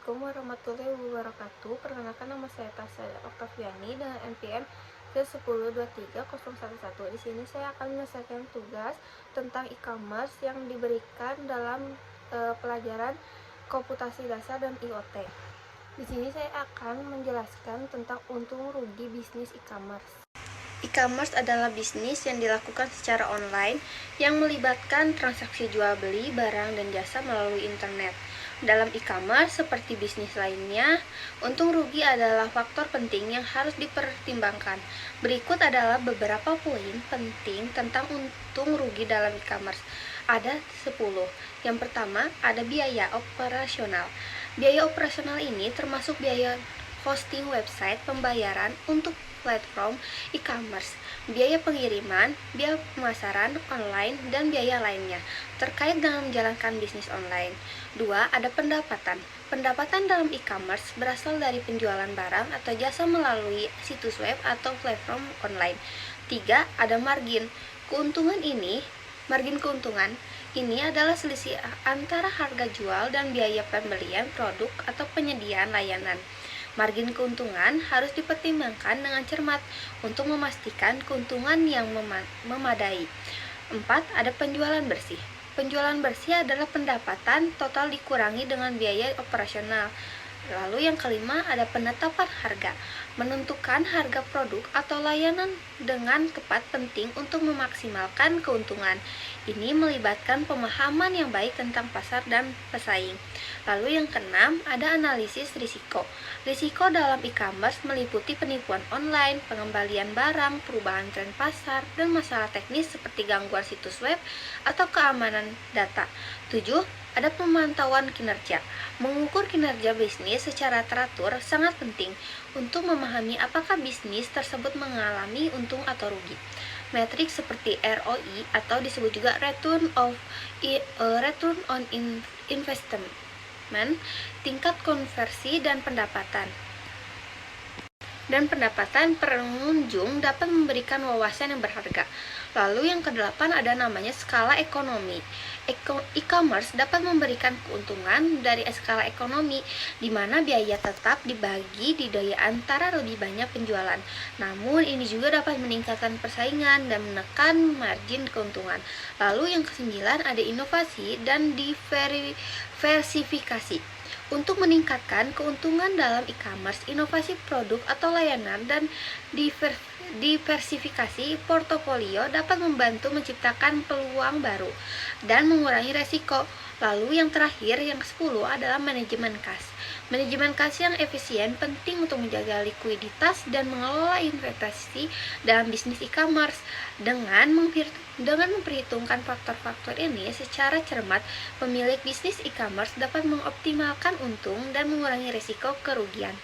Assalamualaikum warahmatullahi wabarakatuh. Perkenalkan, nama saya Tasya Oktaviani dengan NPM ke10230111. Di sini saya akan menyelesaikan tugas tentang e-commerce yang diberikan dalam pelajaran komputasi dasar dan IoT. Di sini saya akan menjelaskan tentang untung rugi bisnis e-commerce. E-commerce adalah bisnis yang dilakukan secara online yang melibatkan transaksi jual beli barang dan jasa melalui internet. Dalam e-commerce seperti bisnis lainnya, untung rugi adalah faktor penting yang harus dipertimbangkan. Berikut adalah beberapa poin penting tentang untung rugi dalam e-commerce. Ada 10. Yang pertama, ada biaya operasional. Biaya operasional ini termasuk biaya hosting website, pembayaran untuk platform e-commerce, biaya pengiriman, biaya pemasaran online, dan biaya lainnya terkait dengan menjalankan bisnis online. 2. Ada pendapatan. Pendapatan dalam e-commerce berasal dari penjualan barang atau jasa melalui situs web atau platform online. 3. Ada margin. Margin keuntungan ini adalah selisih antara harga jual dan biaya pembelian produk atau penyediaan layanan. Margin keuntungan harus dipertimbangkan dengan cermat untuk memastikan keuntungan yang memadai. 4. Ada penjualan bersih. Penjualan bersih adalah pendapatan total dikurangi dengan biaya operasional. Lalu yang kelima, ada penetapan harga. Menentukan harga produk atau layanan dengan tepat penting untuk memaksimalkan keuntungan. Ini melibatkan pemahaman yang baik tentang pasar dan pesaing. Lalu yang keenam, ada analisis risiko. Risiko dalam e-commerce meliputi penipuan online, pengembalian barang, perubahan tren pasar, dan masalah teknis seperti gangguan situs web atau keamanan data. 7. Ada pemantauan kinerja. Mengukur kinerja bisnis secara teratur sangat penting untuk memahami apakah bisnis tersebut mengalami untung atau rugi. Metrik seperti ROI atau disebut juga Return on Investment, tingkat konversi dan pendapatan pengunjung dapat memberikan wawasan yang berharga. Lalu yang kedelapan, ada namanya skala ekonomi. E-commerce dapat memberikan keuntungan dari skala ekonomi, di mana biaya tetap dibagi di daya antara lebih banyak penjualan. Namun ini juga dapat meningkatkan persaingan dan menekan margin keuntungan. Lalu yang kesembilan, ada inovasi dan diversifikasi. Untuk meningkatkan keuntungan dalam e-commerce, inovasi produk atau layanan dan diversifikasi portofolio dapat membantu menciptakan peluang baru dan mengurangi resiko. Lalu yang terakhir, yang ke-10, adalah manajemen kas. Manajemen kas yang efisien penting untuk menjaga likuiditas dan mengelola investasi dalam bisnis e-commerce. Dengan memperhitungkan faktor-faktor ini secara cermat, pemilik bisnis e-commerce dapat mengoptimalkan untung dan mengurangi risiko kerugian.